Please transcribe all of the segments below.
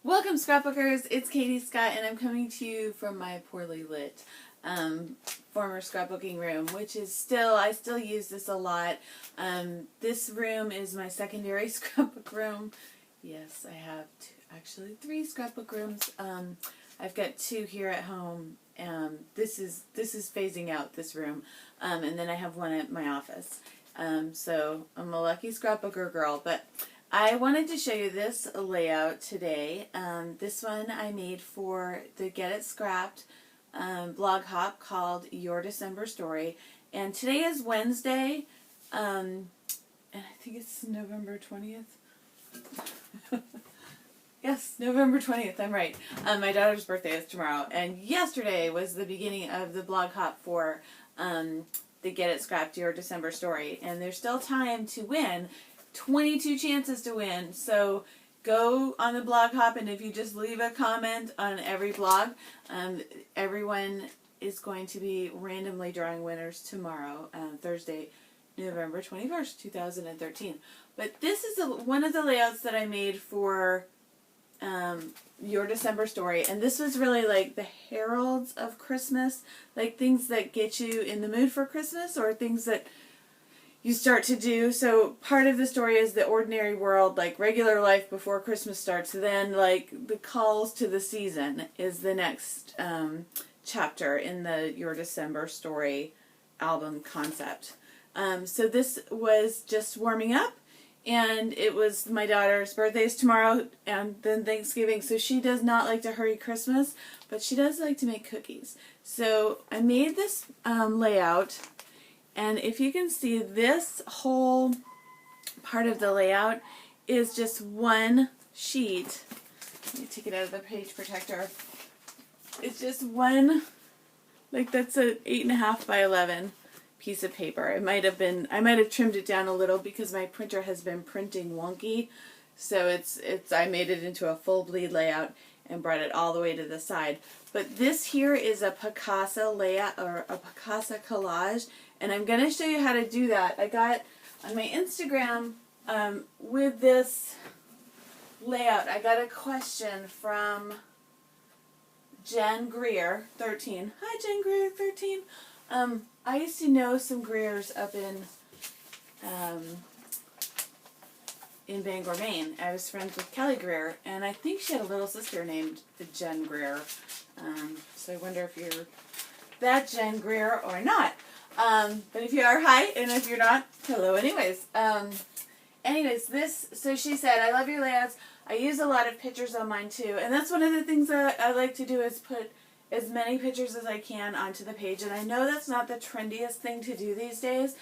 Welcome, scrapbookers. It's Katie Scott, and I'm coming to you from my poorly lit former scrapbooking room, which is I still use this a lot. This room is my secondary scrapbook room. Yes, I have actually 3 scrapbook rooms. I've got 2 here at home. This is phasing out this room, and then I have one at my office. So I'm a lucky scrapbooker girl, but I wanted to show you this layout today. This one I made for the Get It Scrapped blog hop called Your December Story. And today is Wednesday, and I think it's November 20th. Yes, November 20th, I'm right. My daughter's birthday is tomorrow, and yesterday was the beginning of the blog hop for the Get It Scrapped Your December Story. And there's still time to win. 22 chances to win, so go on the blog hop, and if you just leave a comment on every blog, everyone is going to be randomly drawing winners tomorrow, Thursday, November 21st, 2013. But this is one of the layouts that I made for Your December Story, and this was really like the heralds of Christmas, like things that get you in the mood for Christmas, or things that you start to do. So part of the story is the ordinary world, like regular life before Christmas starts. Then like the calls to the season is the next chapter in the Your December Story album concept. So this was just warming up, and it was my daughter's birthday is tomorrow, and then Thanksgiving. So she does not like to hurry Christmas, but she does like to make cookies. So I made this layout. And if you can see, this whole part of the layout is just one sheet. Let me take it out of the page protector. It's just one, like that's a 8.5 by 11 piece of paper. I might have trimmed it down a little because my printer has been printing wonky. So I made it into a full bleed layout and brought it all the way to the side. But this here is a Picasa layout, or a Picasa collage, and I'm going to show you how to do that. I got on my Instagram with this layout, I got a question from Jen Greer 13. Hi, Jen Greer 13. I used to know some Greers up in Bangor, Maine. I was friends with Kelly Greer, and I think she had a little sister named Jen Greer. So I wonder if you're that Jen Greer or not. But if you are, hi, and if you're not, hello anyways. So she said, I love your layouts. I use a lot of pictures on mine too, and that's one of the things that I like to do is put as many pictures as I can onto the page, and I know that's not the trendiest thing to do these days,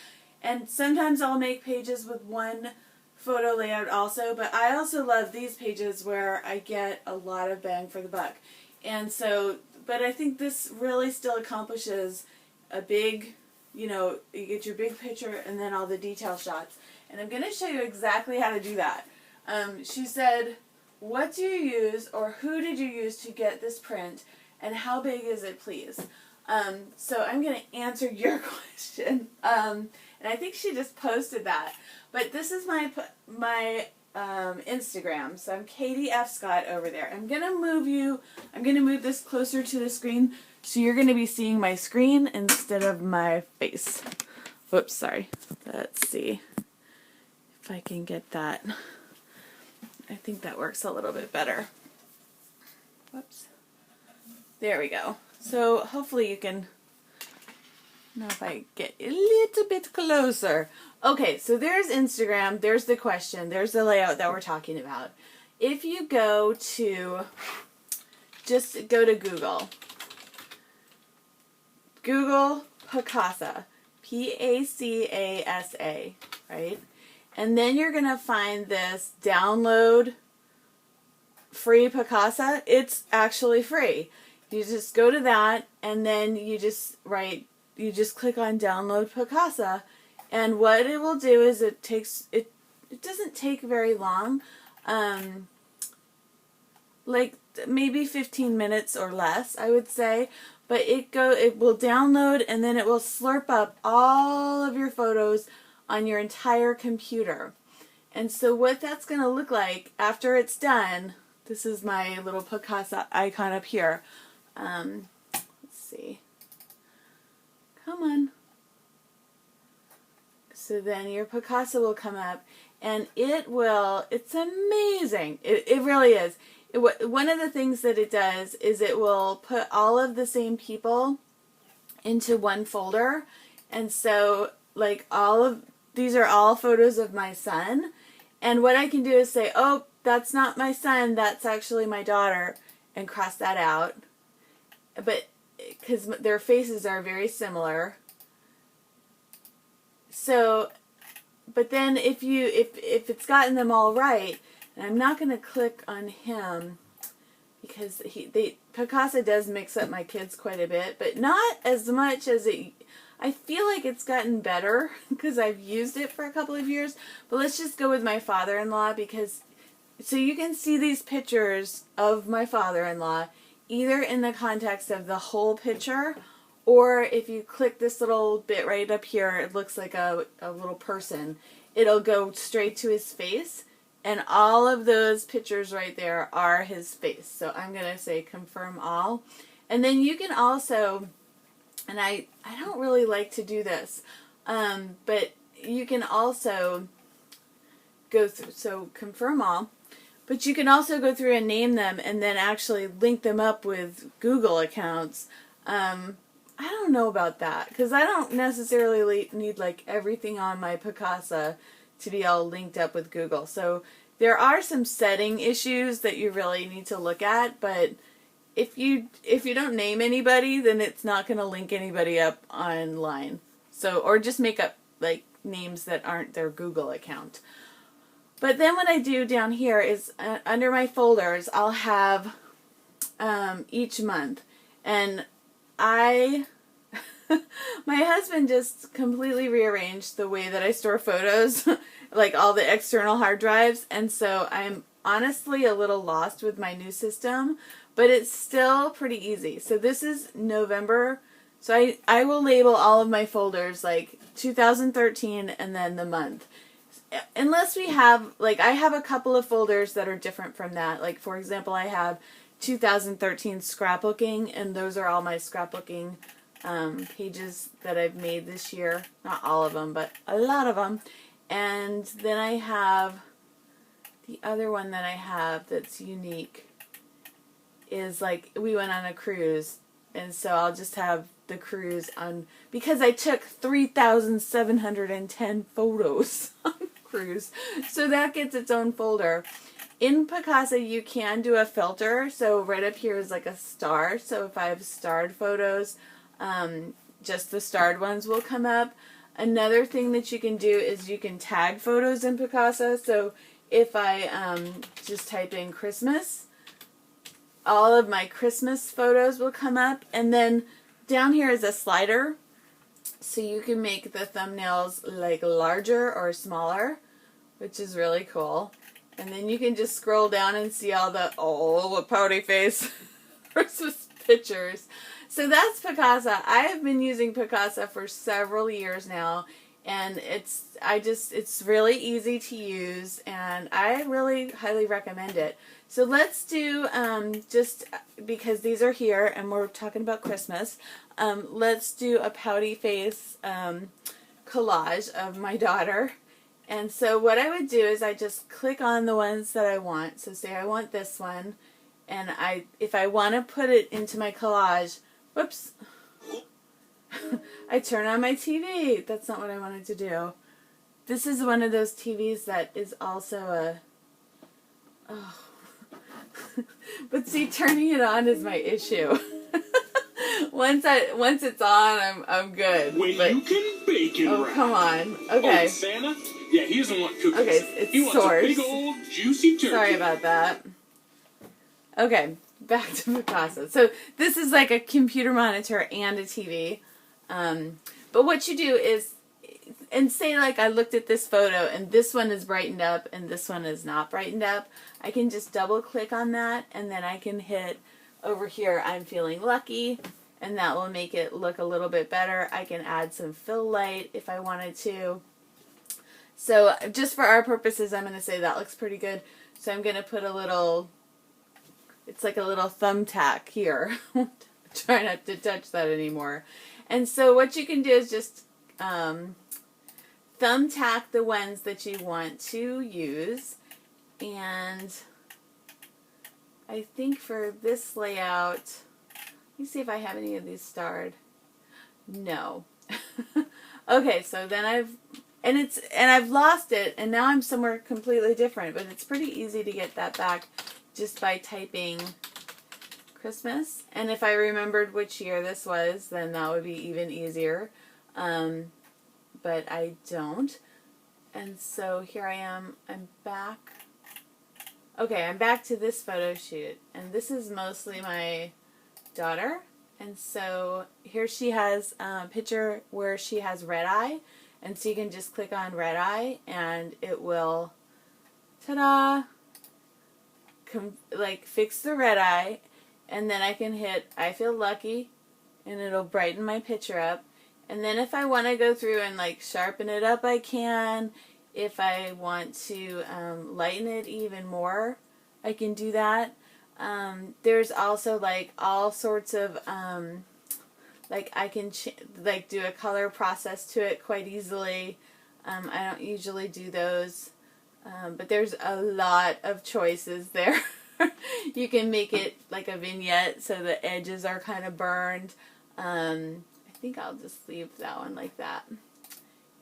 and sometimes I'll make pages with one photo layout also, but I also love these pages where I get a lot of bang for the buck. And so, but I think this really still accomplishes a big, you get your big picture and then all the detail shots. And I'm going to show you exactly how to do that. She said, what do you use, or who did you use to get this print, and how big is it, please? So I'm going to answer your question. And I think she just posted that. But this is my Instagram. So I'm Katie F. Scott over there. I'm going to move this closer to the screen, so you're going to be seeing my screen instead of my face. Whoops, sorry. Let's see if I can get that. I think that works a little bit better. Whoops. There we go. So hopefully you can, now if I get a little bit closer. Okay, so there's Instagram, there's the question, there's the layout that we're talking about. If you just go to Google Picasa, P-A-C-A-S-A, right? And then you're going to find this download free Picasa. It's actually free. You just go to that, and then you just click on download Picasa, and what it will do is it doesn't take very long, like maybe 15 minutes or less, I would say, but it will download, and then it will slurp up all of your photos on your entire computer. And so what that's going to look like after it's done This is my little Picasa icon up here. Let's see. Come on. So then your Picasa will come up, and it's amazing. It really is. One of the things that it does is it will put all of the same people into one folder. And so, like, these are all photos of my son. And what I can do is say, oh, that's not my son, that's actually my daughter, and cross that out. But, because their faces are very similar. So, but then if it's gotten them all right, and I'm not going to click on him, because Picasa does mix up my kids quite a bit, but not as much as I feel like it's gotten better because I've used it for a couple of years. But let's just go with my father-in-law, because so you can see these pictures of my father-in-law either in the context of the whole picture, or if you click this little bit right up here, it looks like a little person. It'll go straight to his face, and all of those pictures right there are his face. So I'm going to say confirm all. And then you can also, and I don't really like to do this, but you can also go through, so confirm all, but you can also go through and name them and then actually link them up with Google accounts. I don't know about that, because I don't necessarily need like everything on my Picasa to be all linked up with Google. So there are some setting issues that you really need to look at, but if you don't name anybody, then it's not going to link anybody up online. So, or just make up like names that aren't their Google account. But then what I do down here is under my folders, I'll have each month. And my husband just completely rearranged the way that I store photos, like all the external hard drives, and so I'm honestly a little lost with my new system, but it's still pretty easy. So this is November, so I will label all of my folders like 2013 and then the month. Unless we have, like, I have a couple of folders that are different from that. Like, for example, I have 2013 scrapbooking, and those are all my scrapbooking pages that I've made this year. Not all of them, but a lot of them. And then I have the other one that I have that's unique is like we went on a cruise, and so I'll just have the cruise on, because I took 3,710 photos on the cruise, so that gets its own folder. In Picasa, you can do a filter, so right up here is like a star, so if I have starred photos, just the starred ones will come up. Another thing that you can do is you can tag photos in Picasa, so if I just type in Christmas, all of my Christmas photos will come up, and then down here is a slider, so you can make the thumbnails like larger or smaller, which is really cool. And then you can just scroll down and see all the, oh, what pouty face Christmas pictures. So that's Picasa. I have been using Picasa for several years now, and it's really easy to use, and I really highly recommend it. So let's do, just because these are here and we're talking about Christmas, let's do a pouty face collage of my daughter. And so what I would do is I just click on the ones that I want. So say I want this one, and if I want to put it into my collage, whoops, I turn on my TV. That's not what I wanted to do. This is one of those TVs that is also but see, turning it on is my issue. Once it's on, I'm good. When but, you can bake it right. Come on. Okay. Oh, Santa? Yeah, he doesn't want cookies. Okay, it's he wants source. a big old juicy turkey. Sorry about that. Okay, back to Picasa. So this is like a computer monitor and a TV. But what you do is, and say like I looked at this photo and this one is brightened up and this one is not brightened up, I can just double click on that, and then I can hit over here, I'm feeling lucky, and that will make it look a little bit better. I can add some fill light if I wanted to. So just for our purposes, I'm going to say that looks pretty good. So I'm going to put a little it's like a little thumbtack here. Try not to touch that anymore. And so what you can do is just thumbtack the ones that you want to use. And I think for this layout, let me see if I have any of these starred. No. Okay, so then I've lost it, and now I'm somewhere completely different, but it's pretty easy to get that back just by typing Christmas. And if I remembered which year this was, then that would be even easier. But I don't. And so here I am. I'm back. Okay, I'm back to this photo shoot. And this is mostly my daughter. And so here she has a picture where she has red eye. And so you can just click on red eye and it will, ta-da, like fix the red eye. And then I can hit I feel lucky and it'll brighten my picture up. And then if I want to go through and like sharpen it up, I can. If I want to lighten it even more, I can do that. There's also like all sorts of like I can like do a color process to it quite easily. I don't usually do those, but there's a lot of choices there. You can make it like a vignette so the edges are kind of burned. I think I'll just leave that one like that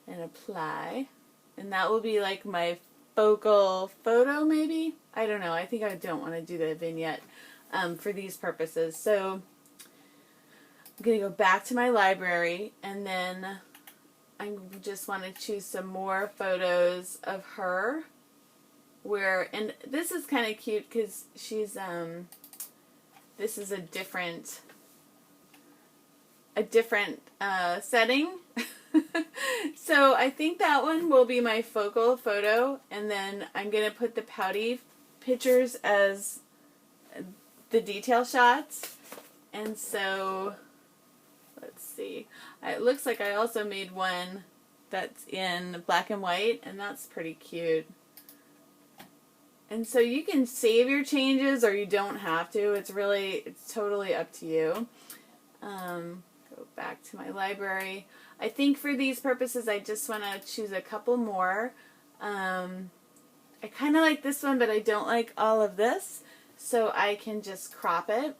and apply. And that will be like my focal photo maybe. I don't know. I think I don't want to do the vignette for these purposes. So I'm going to go back to my library, and then I just want to choose some more photos of her. And this is kind of cute because she's, this is a different setting. So I think that one will be my focal photo, and then I'm going to put the pouty pictures as the detail shots. And so let's see. It looks like I also made one that's in black and white, and that's pretty cute. And so you can save your changes or you don't have to. It's totally up to you. Go back to my library. I think for these purposes I just want to choose a couple more. I kind of like this one, but I don't like all of this. So I can just crop it.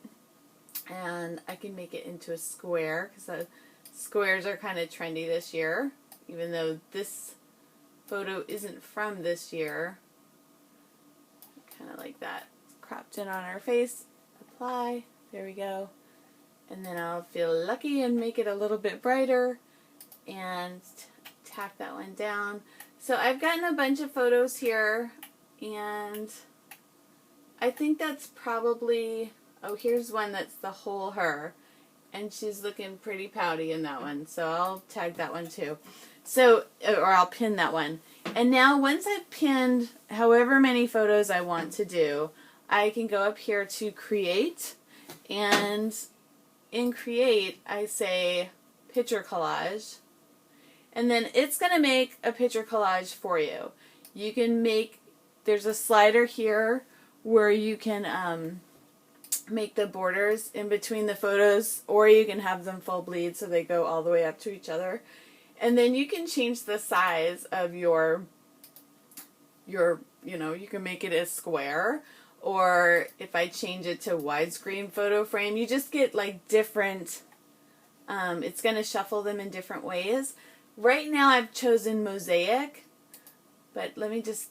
And I can make it into a square, because the squares are kind of trendy this year, even though this photo isn't from this year. Kind of like that. Cropped in on our face. Apply. There we go. And then I'll feel lucky and make it a little bit brighter and tack that one down. So I've gotten a bunch of photos here, and I think that's probably, oh, here's one that's the whole her, and she's looking pretty pouty in that one, so I'll tag that one too. So, or I'll pin that one. And now once I've pinned however many photos I want to do, I can go up here to create, and in create I say picture collage, and then it's going to make a picture collage for you. You can make, there's a slider here where you can make the borders in between the photos, or you can have them full bleed so they go all the way up to each other. And then you can change the size of your you know, you can make it a square, or if I change it to widescreen photo frame, you just get like different, it's going to shuffle them in different ways. Right now I've chosen mosaic, but let me just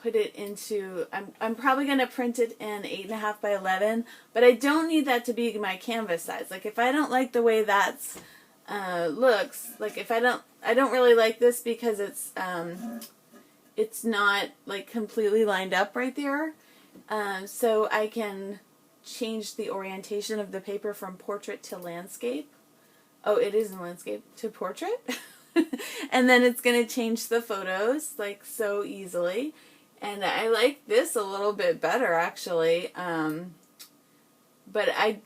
put it into, I'm probably going to print it in 8.5 by 11, but I don't need that to be my canvas size. Like if I don't like the way that's looks, like if I don't really like this because it's not like completely lined up right there, so I can change the orientation of the paper from portrait to landscape. Oh, it is in landscape to portrait. And then it's going to change the photos like so easily. And I like this a little bit better actually. But I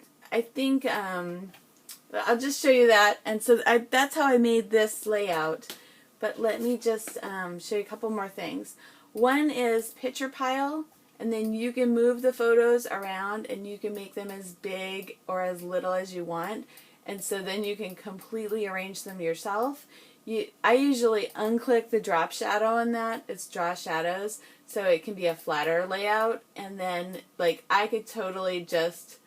think I'll just show you that. And so that's how I made this layout. But let me just show you a couple more things. One is picture pile, and then you can move the photos around and you can make them as big or as little as you want, and so then you can completely arrange them yourself. I usually unclick the drop shadow on that. It's draw shadows, so it can be a flatter layout, and then like I could totally just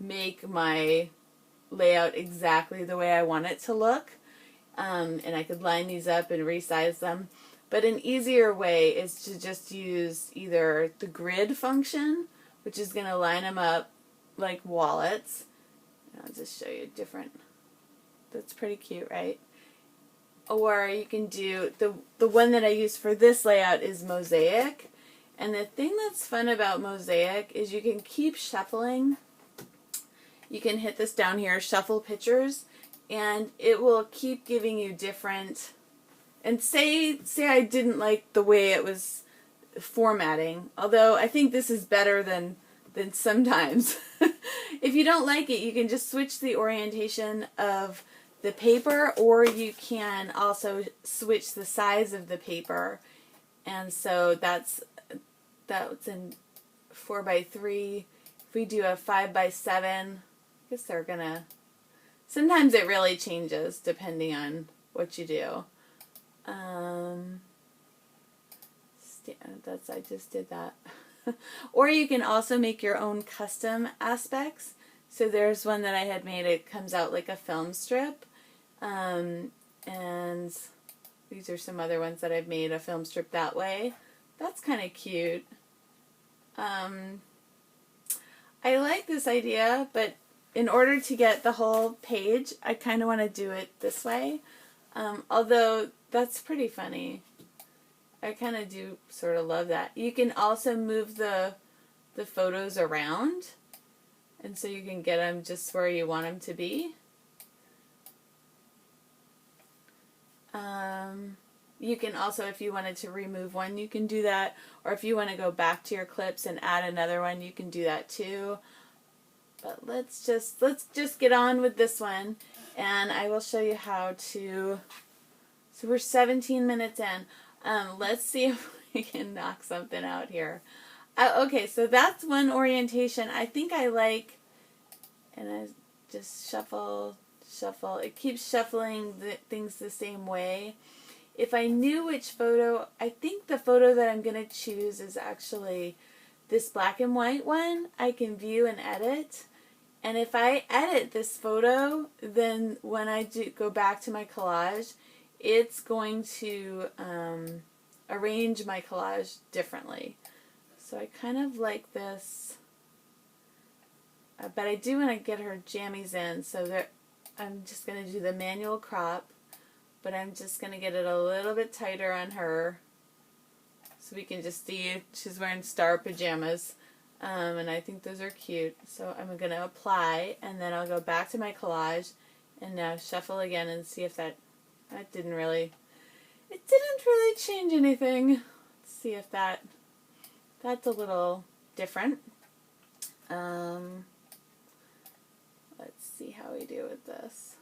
make my layout exactly the way I want it to look, and I could line these up and resize them. But an easier way is to just use either the grid function, which is going to line them up like wallets. I'll just show you different. That's pretty cute, right? Or you can do, the one that I use for this layout is mosaic. And the thing that's fun about mosaic is you can keep shuffling. You can hit this down here, shuffle pictures, and it will keep giving you different. And say I didn't like the way it was formatting, although I think this is better than sometimes. If you don't like it, you can just switch the orientation of the paper, or you can also switch the size of the paper. And so that's in 4x3. If we do a 5x7, I guess they're gonna. Sometimes it really changes depending on what you do. I just did that. Or you can also make your own custom aspects. So there's one that I had made. It comes out like a film strip. And these are some other ones that I've made a film strip that way. That's kind of cute. I like this idea, but in order to get the whole page, I kind of want to do it this way. Although that's pretty funny. I kind of do sort of love that. You can also move the photos around, and so you can get them just where you want them to be. You can also, if you wanted to remove one, you can do that. Or if you want to go back to your clips and add another one, you can do that too. But let's just get on with this one, and I will show you how to. So we're 17 minutes in. Let's see if we can knock something out here. Okay, so that's one orientation. I think I like, and I just shuffle. It keeps shuffling things the same way. If I knew which photo, I think the photo that I'm going to choose is actually this black and white one. I can view and edit. And if I edit this photo, then when I go back to my collage, it's going to arrange my collage differently. So I kind of like this. But I do want to get her jammies in, so I'm just going to do the manual crop, but I'm just going to get it a little bit tighter on her so we can just see she's wearing star pajamas, and I think those are cute. So I'm going to apply, and then I'll go back to my collage and now shuffle again and see if that didn't really change anything. Let's see if that's a little different. Let's see how we do with this.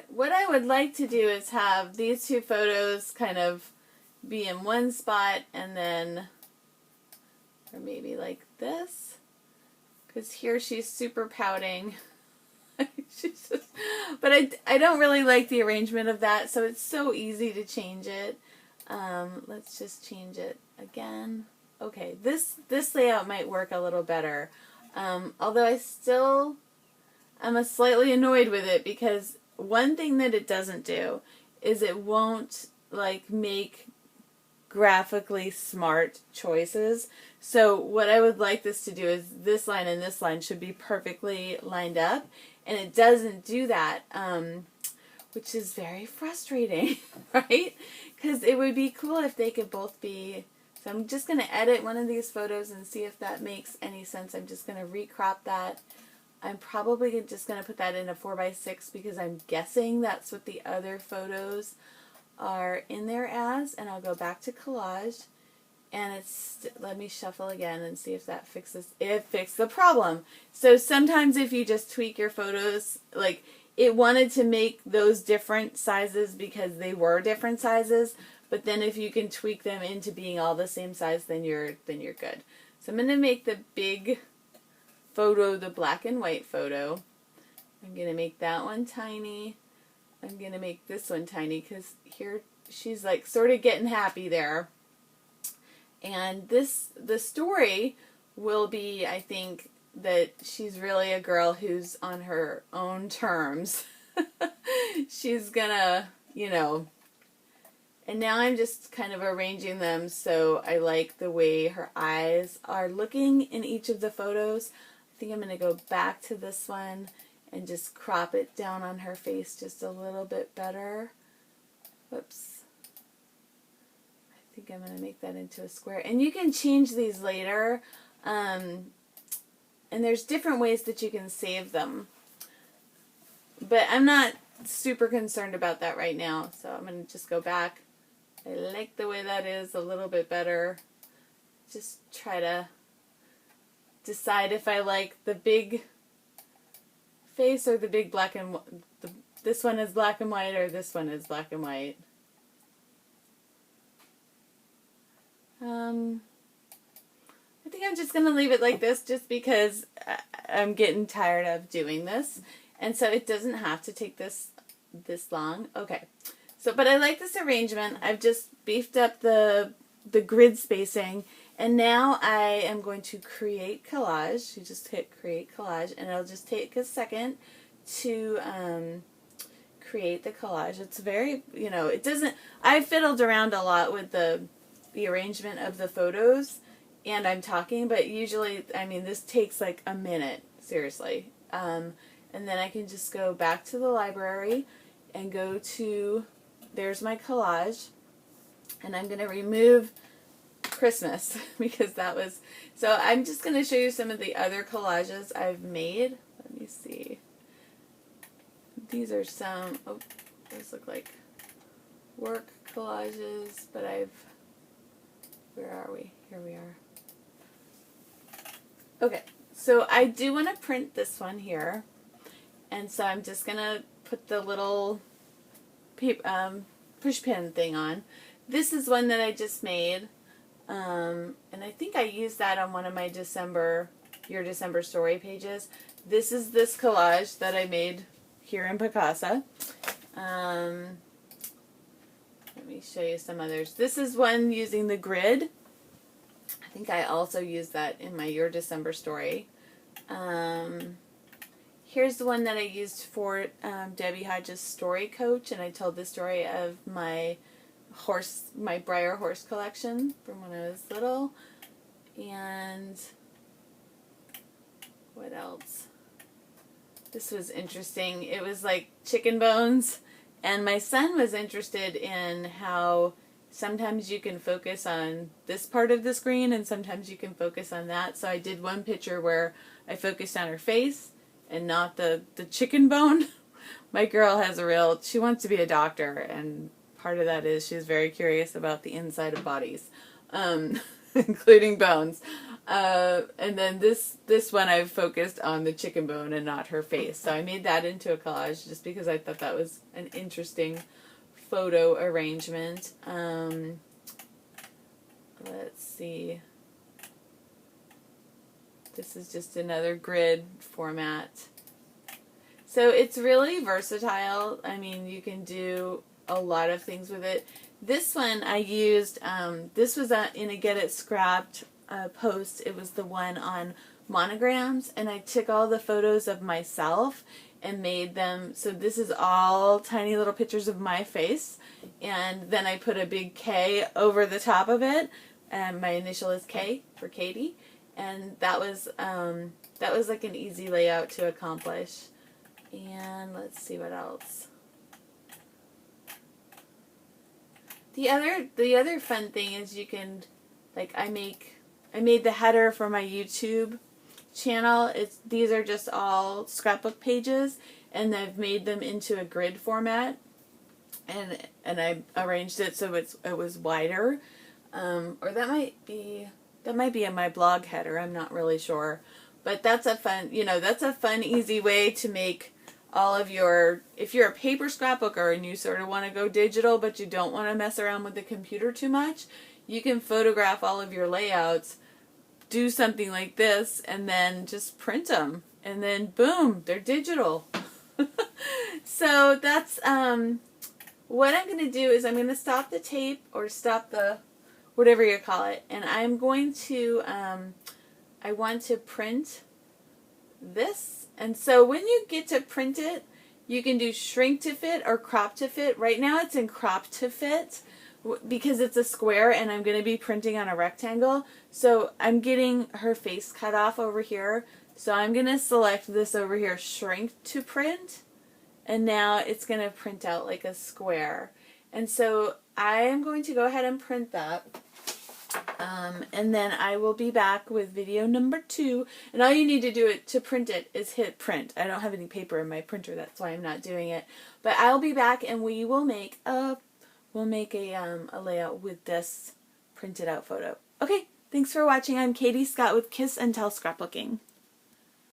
What I would like to do is have these two photos kind of be in one spot, and then, or maybe like this, because here she's super pouting. But I don't really like the arrangement of that, so it's so easy to change it. Let's just change it again. Okay, this layout might work a little better. Although I'm slightly annoyed with it, because one thing that it doesn't do is it won't like make graphically smart choices. So what I would like this to do is this line and this line should be perfectly lined up, and it doesn't do that, which is very frustrating, right? Because it would be cool if they could both be. So I'm just going to edit one of these photos and see if that makes any sense. I'm just going to recrop that. I'm probably just going to put that in a 4x6 because I'm guessing that's what the other photos are in there as. And I'll go back to collage, and let me shuffle again and see if that fixes. It fixed the problem. So sometimes if you just tweak your photos, like it wanted to make those different sizes because they were different sizes, but then if you can tweak them into being all the same size, then you're good. So I'm going to make the big photo the black and white photo. I'm going to make that one tiny. I'm going to make this one tiny because here she's like sort of getting happy there. And the story will be, I think, that she's really a girl who's on her own terms. She's gonna, you know, and now I'm just kind of arranging them so I like the way her eyes are looking in each of the photos. I think I'm going to go back to this one and just crop it down on her face just a little bit better. Whoops. I think I'm going to make that into a square. And you can change these later. And there's different ways that you can save them. But I'm not super concerned about that right now. So I'm going to just go back. I like the way that is a little bit better. Just try to decide if I like the big face or the big black and white. This one is black and white or this one is black and white. I think I'm just going to leave it like this just because I'm getting tired of doing this. And so it doesn't have to take this long. Okay. So, but I like this arrangement. I've just beefed up the grid spacing. And now I am going to create collage. You just hit create collage and it'll just take a second to create the collage. It's very, you know, it doesn't, I fiddled around a lot with the arrangement of the photos and I'm talking, but usually, I mean, this takes like a minute, seriously. And then I can just go back to the library and go to, there's my collage, and I'm going to remove Christmas because that was, so I'm just going to show you some of the other collages I've made. Let me see. These are some, oh, those look like work collages, but where are we? Here we are. Okay, so I do want to print this one here, and so I'm just going to put the little push pin thing on. This is one that I just made, and I think I used that on one of my Your December Story pages. This is this collage that I made here in Picasa. Let me show you some others. This is one using the grid. I think I also used that in my Your December Story. Here's the one that I used for Debbie Hodges' Story Coach, and I told the story of my Breyer horse collection from when I was little. And what else? This was interesting. It was like chicken bones, and my son was interested in how sometimes you can focus on this part of the screen and sometimes you can focus on that. So I did one picture where I focused on her face and not the chicken bone. My girl has she wants to be a doctor, and part of that is she's very curious about the inside of bodies, including bones. And then this one I focused on the chicken bone and not her face. So I made that into a collage just because I thought that was an interesting photo arrangement. Let's see. This is just another grid format. So it's really versatile. I mean, you can do a lot of things with it. This one I used, this was in a Get It Scrapped post. It was the one on monograms, and I took all the photos of myself and made them, so this is all tiny little pictures of my face, and then I put a big K over the top of it, and my initial is K for Katie, and that was like an easy layout to accomplish. And let's see what else. The other fun thing is you can, like, I made the header for my YouTube channel. These are just all scrapbook pages, and I've made them into a grid format, and I arranged it so it was wider, or that might be in my blog header. I'm not really sure, but that's a fun easy way to make all of your, if you're a paper scrapbooker and you sort of want to go digital but you don't want to mess around with the computer too much, you can photograph all of your layouts, do something like this, and then just print them. And then boom, they're digital. So that's what I'm going to do is I'm going to stop the tape or stop the whatever you call it, and I'm going to I want to print this. And so when you get to print it, you can do shrink to fit or crop to fit. Right now it's in crop to fit because it's a square and I'm going to be printing on a rectangle. So I'm getting her face cut off over here. So I'm going to select this over here, shrink to print. And now it's going to print out like a square. And so I am going to go ahead and print that. And then I will be back with video number 2. And all you need to do to print it is hit print. I don't have any paper in my printer, that's why I'm not doing it. But I'll be back and we will make a layout with this printed out photo. Okay, thanks for watching. I'm Katie Scott with Kiss and Tell Scrapbooking.